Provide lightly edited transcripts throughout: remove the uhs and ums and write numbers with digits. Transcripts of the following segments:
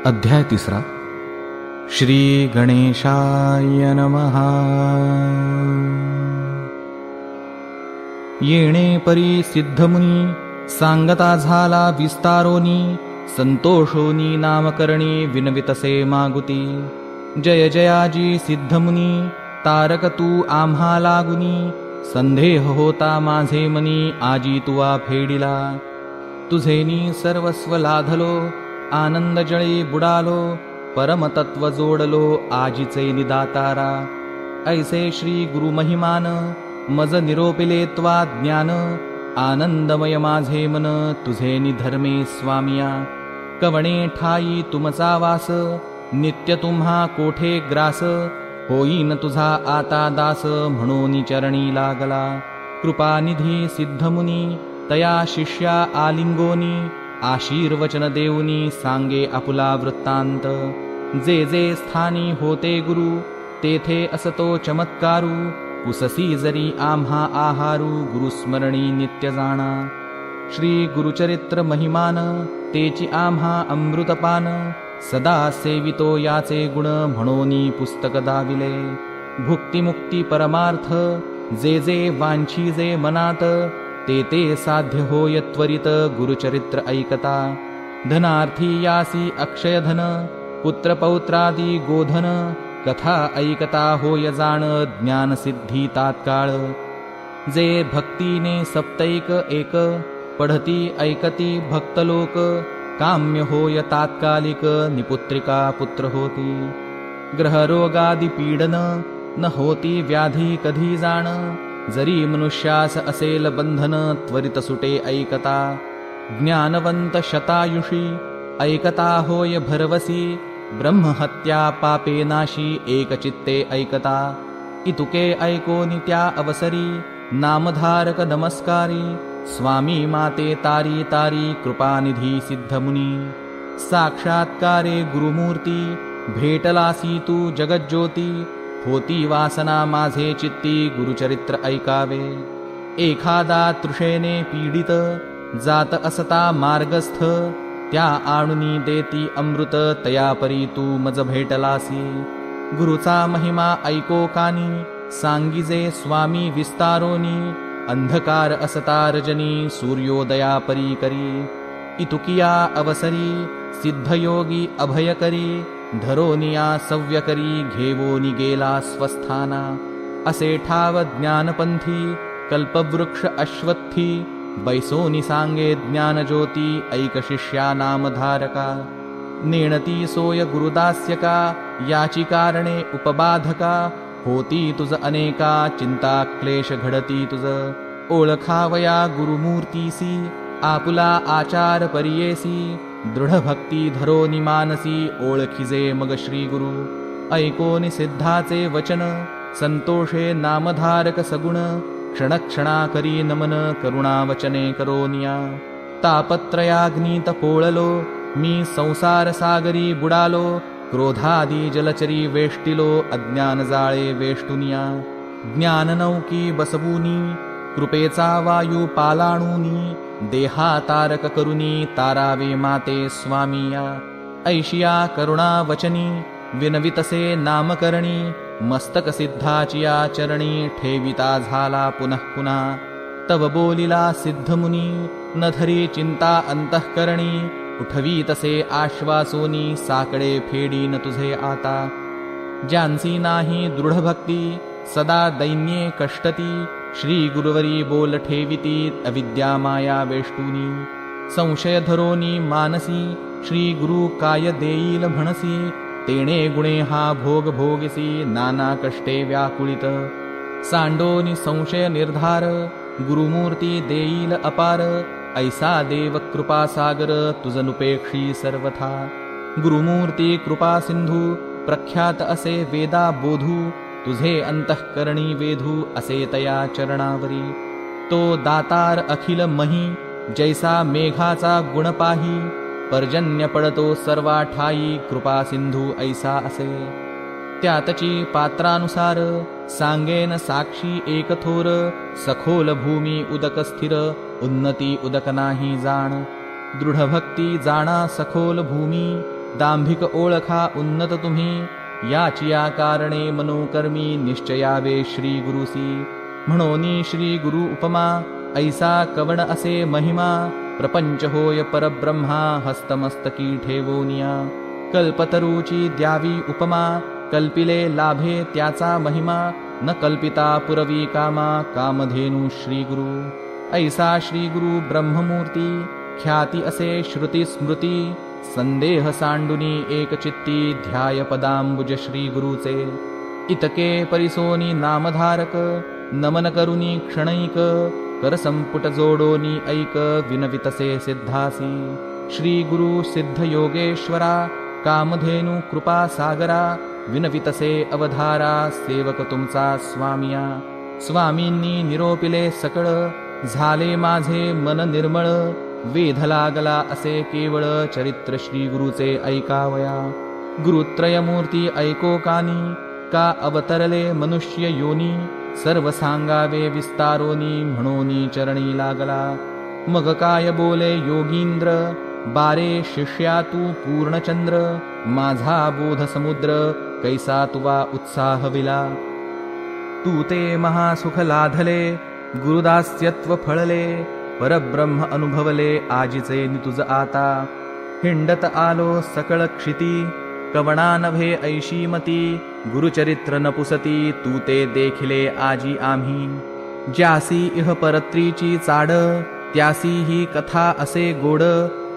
अध्याय 3. श्री गणेशाय नमः. येणे परी सिद्धमुनी सांगता झाला विस्तारोनी, संतोषोनी नामकरणी विनवितसे मागुती. जय जयाजी सिद्धमुनी तारक तू आम्हा लागुनी, संदेह होता माझे मनी आजी तुवा फेडिला. तुझेनी सर्वस्व लाधलो आनंद जळी बुडालो, परमतत्व जोडलो आजीचे निदातारा. ऐसे श्री गुरु महिमान मज निरोपिले त्वा ज्ञान, आनंदमय माझे मन तुझे निधर्मे स्वामिया. कवणे ठाई तुमचा वास नित्य तुम्हा कोठे ग्रास, होईन तुझा आता दास म्हणून चरणी लागला. कृपानिधी सिद्धमुनी तया शिष्या आलिंगोनी, आशीर्वचन देऊनी सांगे आपुला वृत्तांत. जे जे स्थानी होते गुरु तेथे असतो चमत्कारू, पुससी जरी आम्हा आहारू गुरुस्मरणी नित्य जाणा. श्री गुरुचरित्र महिमान तेची आम्हा अमृतपान, सदा सेवितो याचे गुण म्हणोनी पुस्तक दाविले. भुक्तिमुक्ती परमार्थ जे जे वांछी जे मनात, ते ते साध्य होय त्वरित गुरुचरित्र ऐकता. धनार्थी यासी अक्षयधन पुत्रपौत्रादी गोधन, कथा ऐकता होय जाण ज्ञानसिद्धी तात्काळ. जे भक्तीने सप्तैक एक पढती ऐकती भक्तलोक, काम्य होय तात्कालिक निपुत्रिका पुत्र होती. ग्रहरोगादि पीडन न होती व्याधी कधी जाण, जरी मनुष्यास असेल बंधन त्वरित सुटे ऐकता. ज्ञानवंत शतायुषी ऐकता होय भरवसी, ब्रह्महत्या पापे नाशी एकचित्ते ऐकता. इतुके ऐकोनी त्या अवसरी नामधारक नमस्कारी, स्वामी माते तारी तारी कृपानिधी सिद्धमुनी. साक्षात्कारे गुरुमूर्ती भेटलासी तू जगज्योती, होती वासना माझे चित्ती गुरुचरित्र ऐकावे. एखादा तृषेने पीडित जात असता मार्गस्थ, त्या आणुनी देती अमृत तया परी तू मज भेटलासी. गुरुचा महिमा ऐको कानी सांगिजे स्वामी विस्तारोनी, अंधकार असता रजनी सूर्योदया परी करी. इतुकिया अवसरी सिद्धयोगी अभयकरी, धरोनिया सव्यकरी घेवोनी गेला स्वस्थाना. असे ठाव ज्ञानपंथी कल्पवृक्ष अश्वत्थी, बैसोनी सांगे ज्ञानज्योती ऐक शिष्या नामधारका. नेणती सोय गुरुदास्यका याची कारणे उपबाधका, होती तुझ अनेका चिंता क्लेश घडती तुझ. ओळखावया गुरुमूर्तीसी आपुला आचार परियेसी, दृढ भक्ती धरोनी मानसी ओळखिजे मग श्री गुरु. ऐकोनी सिद्धाचे वचन संतोषे नामधारक सगुण, क्षणक्षणा करी नमन करुणा वचने करोनिया. तापत्रयाग्नीत पोळलो मी संसार सागरी बुडालो, क्रोधादी जलचरी वेष्टिलो अज्ञान जाळे वेष्टुनिया. ज्ञाननौकी बसवूनी कृपेचा वायू पालाणूनी, देहा तारक करुनी तारावे माते स्वामिया. ऐशिया करुणा वचनी विनवितसे नामकरणी, मस्तक सिद्धाचिया चरणी ठेविता झाला पुनः पुन्हा. तव बोलिला सिद्धमुनी न धरी चिंता अंतःकरणी, उठवीतसे आश्वासोनी साकडे फेडीन तुझे आता. ज्यांची नाही दृढ भक्ती सदा दैन्ये कष्टती, श्री गुरुवरी बोल ठेविती अविद्या माया वेष्टुनी. संशय धरोनी मानसी श्री गुरु काय देईल म्हणसी, तेणे गुणे हा भोग भोगसी नाना कष्टे व्याकुळित. सांडोनी संशय निर्धार गुरुमूर्ती देईल अपार, ऐसा देव कृपा सागर तुझनुपेक्षी सर्वथा. गुरुमूर्ती कृपा सिंधू प्रख्यात असे वेदा बोधू, तुझे अंतःकरणी वेधू असे तया चरणावरी. तो दातार अखिल मही जैसा मेघाचा गुण पाही, पर्जन्य पडतो सर्वा ठाई कृपा सिंधू ऐसा असे. त्यातची पात्रानुसार सांगेन साक्षी एक थोर, सखोल भूमी उदक स्थिर उन्नती उदक नाही जाण. दृढ भक्ती जाणा सखोल भूमी, दांभिक ओळखा उन्नत तुम्ही याचिया कारणे मनोकर्मी निश्चयावे श्री गुरुसी म्हणोनी श्री गुरु उपमा ऐसा कवण असे महिमा प्रपंच होय परब्रह्मा हस्तमस्तकी ठेवोनिया कल्पतरूची द्यावी उपमा कल्पिले लाभे त्याचा महिमा न कल्पिता पुरवी कामा कामधेनु श्री गुरु ऐसा श्री गुरु ब्रह्ममूर्ती ख्याती असे श्रुती स्मृती संदेह सांडुनी एकचित्ती ध्याय पदांबुज श्री गुरुचे इतके परिसोनी नामधारक नमन करुनी क्षणैक करसंपुट जोडोनी ऐक विनवितसे सिद्धासी श्री गुरु सिद्ध योगेश्वरा कामधेनु कृपा सागरा विनवितसे अवधारा सेवक तुमचा स्वामिया स्वामींनी निरोपिले सकळ झाले माझे मन निर्मळ वेध लागला असे केवळ चरित्र श्री गुरुचे ऐकावया गुरुत्रयमूर्ती ऐको कानी का अवतरले मनुष्य योनी सर्व सांगावे विस्तारोनी म्हणोनी चरणी लागला मग काय बोले योगींद्र बारे शिष्या तू पूर्णचंद्र माझा बोध समुद्र कैसा तुवा उत्साह विला तू ते महासुख लाधले गुरुदास्यत्व फळले परब्रह्म अनुभवले आजीचे नितुज आता हिंडत आलो सकळ क्षिती कवणा नभे ऐशीमती गुरुचरित्र नपुसती तू ते देखिले आजी आम्ही ज्यासी इह परत्रीची चाड त्यासी ही कथा असे गोड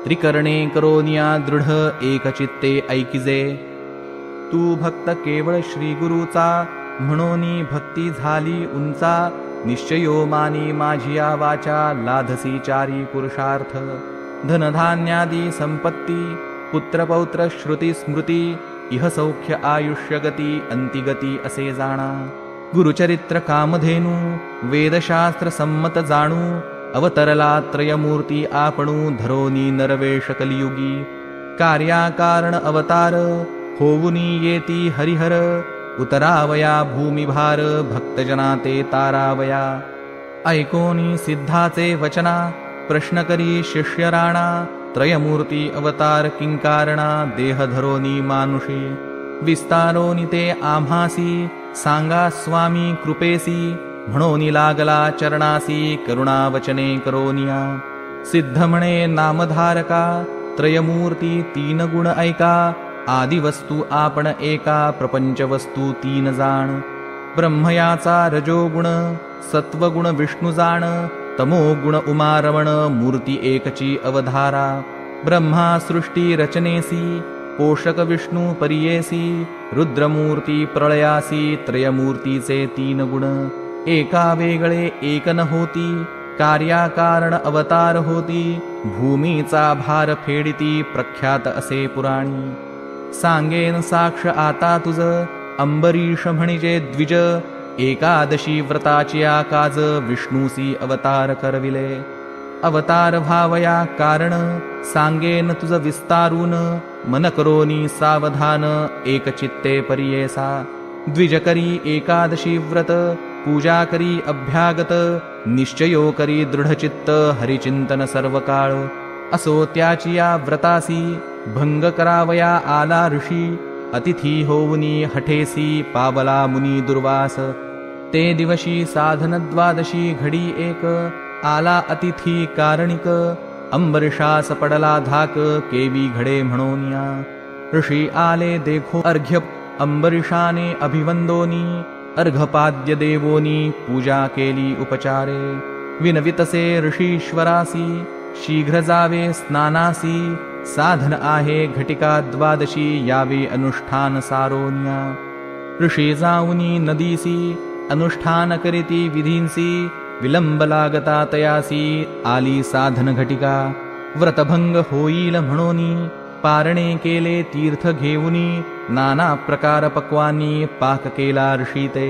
त्रिकरणे करोनिया दृढ एकचित्ते ऐकिजे तू भक्त केवळ श्री गुरुचा म्हणोनी भक्ती झाली उंचा निश्चयो मानी माझिया वाचा लाधसी चारी पुरुषार्थ धनधान्यादी संपत्ती पुत्रपौत्र श्रुती स्मृती इह सौख्य आयुष्य गती अंतिगती असे जाणा गुरुचरित्र कामधेनु वेदशास्त्र संमत जाणू अवतरला त्रयमूर्ती आपणू धरोनी नरवेश कलियुगी कार्याकारण अवतार होवुनी येती हरिहर उतरावया भूमिभार भक्तजना ते तारावया ऐकोनी सिद्धाचे वचना प्रश्न करी शिष्य राणा त्रयमूर्ती अवतार किंकारणा देह धरोनी मानुषी विस्तारोनी ते आम्हासी सांगा स्वामी कृपेसी म्हणोनी लागला चरणासी करुणावचने करोनिया सिद्ध म्हणे नामधारका त्रयमूर्ती तीन गुण ऐका आदिवस्तू आपण एका प्रपंच वस्तू तीन जाण ब्रह्मयाचा रजोगुण सत्वगुण विष्णू जाण तमोगुण उमारमण मूर्ती एकची अवधारा ब्रह्मा सृष्टी रचनेसी पोषक विष्णू परियेसी रुद्रमूर्ती प्रळयासी त्रयमूर्तीचे तीन गुण एका वेगळे एक न होती कार्याकारण अवतार होती भूमीचा भार फेडिती प्रख्यात असे पुराणी सांगेन साक्ष आता तुझ अंबरीश म्हणजे द्विज एकादशी व्रताची काज विष्णूसी अवतार करविले अवतार भावया कारण सांगेन तुझ विस्तारून मन करोनी सावधान एकचित्ते परियेसा द्विज करी एकादशी व्रत पूजा करी अभ्यागत निश्चयो करी दृढचित्त हरिचिंतन सर्व काळ असो त्याची या व्रतासी भंग करावया आला ऋषी अतिथी होवुनी हठेसी पावला मुनी दुर्वास ते दिवशी साधन द्वादशी घडी एक आला अतिथी कारणिक अंबरीशास पडला धाक केवी घडे म्हणोनिया ऋषी आले देखो अर्घ्य अंबरीशाने अभिवंदोनी अर्घपाद्य देवोनी पूजा केली उपचारे विनवितसे ऋषीश्वरासी शीघ्र जावे स्नानासी साधन आहे घटिका द्वादशी यावे अनुष्ठान सारोन्या ऋषी जाऊनी नदीसी अनुष्ठान करीती विधींसी विलंब लागता तयासी आली साधन घटिका व्रतभंग होईल म्हणोनी पारणे केले तीर्थ घेऊनी नाना प्रकार पक्वानी पाक केला ऋषी ते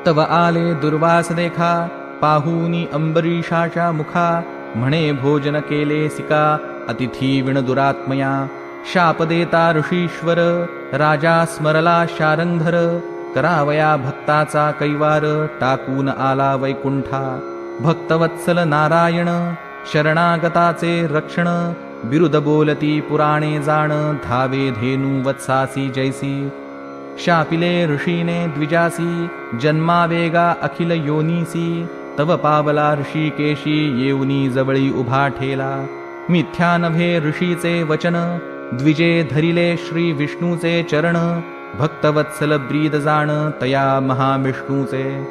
तव आले दुर्वास देखा पाहूनी अंबरीशाच्या मुखा म्हणे भोजन केले सिका अतिथी विण दुरात्मया शाप देता ऋषीश्वर राजा स्मरला शारंधर करावया भक्ताचा कैवार टाकून आला वैकुंठा भक्तवत्सल नारायण शरणागताचे रक्षण बिरुद बोलती पुराणे जाण, धावे धेनू वत्सासी जैसी. शापिले ऋषीने द्विजासी, जन्मावेगा अखिल योनीसी. तव पावला ऋषिकेशी, येऊनी जवळी उभा ठेला. मिथ्या नव्हे ऋषीचे वचन, द्विजे धरिले श्री विष्णूचे चरण. भक्तवत्सल ब्रीद जाण, तया महाविष्णूचे.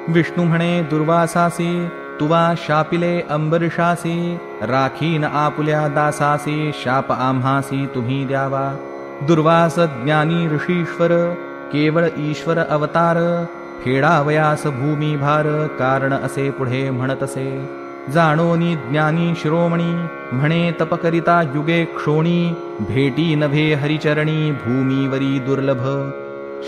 विष्णू म्हणे दुर्वासासी, तुवा शापिले अंबरीशासी. राखीन आपुल्या दासासी, शाप आम्हासी तुम्ही द्यावा. दुर्वास ज्ञानी ऋषीश्वर, केवळ ईश्वर अवतार. फेडावयास भूमी भार, कारण असे पुढे म्हणतसे. जाणोनी ज्ञानी शिरोमणी, म्हणे तप करिता युगे क्षोणी. भेटी नभे हरिचरणी, भूमीवरी दुर्लभ.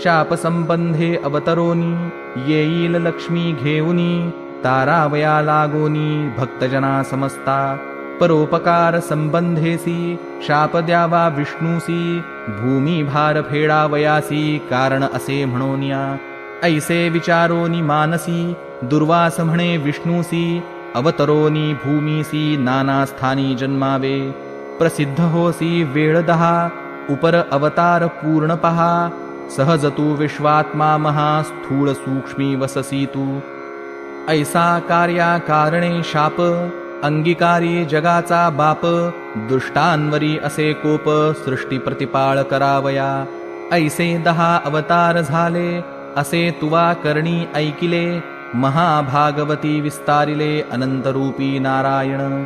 शाप संबंधे अवतरोनी, येईल लक्ष्मी घेऊनी. तारावया लागोनी, भक्तजना समस्ता. परोपकार संबंधेसी, शाप द्यावा विष्णूसी. भूमी भार फेडावयासी, कारण असे म्हणोनिया. ऐसे विचारोनी मानसी, दुर्वास म्हणे विष्णूसी. अवतरोनी भूमीसी, नाना स्थानी जन्मावे. प्रसिद्ध होसी वेळ 10, उपर अवतार पूर्ण पहा. सहज तू विश्वात्मा महा, स्थूळ सूक्ष्मी वससी तू. ऐसा कार्या कारणे शाप, अंगीकारी जगाचा बाप. दुष्टांवरी असे कोप, सृष्टी प्रतिपाळ करावया. ऐसे 10 अवतार झाले, असे तुवा करणी ऐकिले. महाभागवती विस्तारिले, अनंतरूपी नारायण.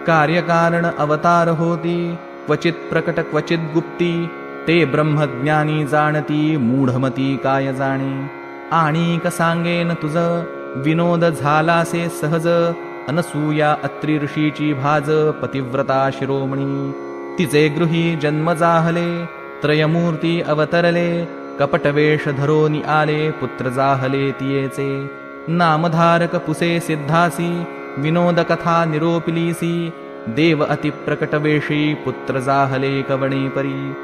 कार्यकारण अवतार होती, क्वचित प्रकट क्वचित गुप्ती. ते ब्रह्मज्ञानी जाणती, मूढमती काय जाणे. आणिक सांगेन तुझ, विनोद झालासे सहज. अनसूया अत्री ऋषीची भाज, पतिव्रता शिरोमणी. तिचे गृही जन्म जाहले, त्रयमूर्ती अवतरले. कपटवेश धरोनी आले, पुत्र जाहले तियेचे. नामधारक पुसे सिद्धासी, विनोद कथा निरोपिलीसी. देव अति प्रकटवेशी, पुत्र जाहले कवणे परी.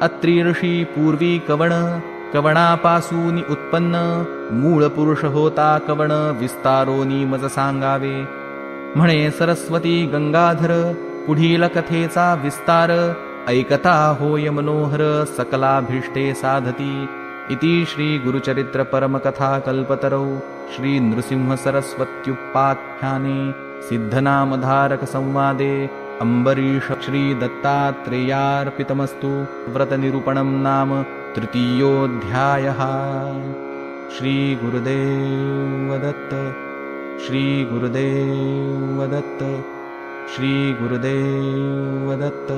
अत्री ऋषी पूर्वी कवण, कवणापासूनी उत्पन्न. मूळ पुरुष होता कवण, विस्तारोनी मज सांगावे. म्हणे सरस्वती गंगाधर, पुढील कथेचा विस्तार. ऐकता होय मनोहर, सकलाभीष्टे साधती. इति श्री गुरुचरित्र परमकथा कल्पतरौ श्री नृसिंह सरस्वत्युपाख्याने सिद्धनामधारक संवादे अंबरीष श्री दत्तात्रेयार्पितमस्तु. व्रतनिरूपणं नाम तृतीयोऽध्यायः. श्री गुरुदेव दत्त. श्री गुरुदेव दत्त. श्री गुरुदेव दत्त.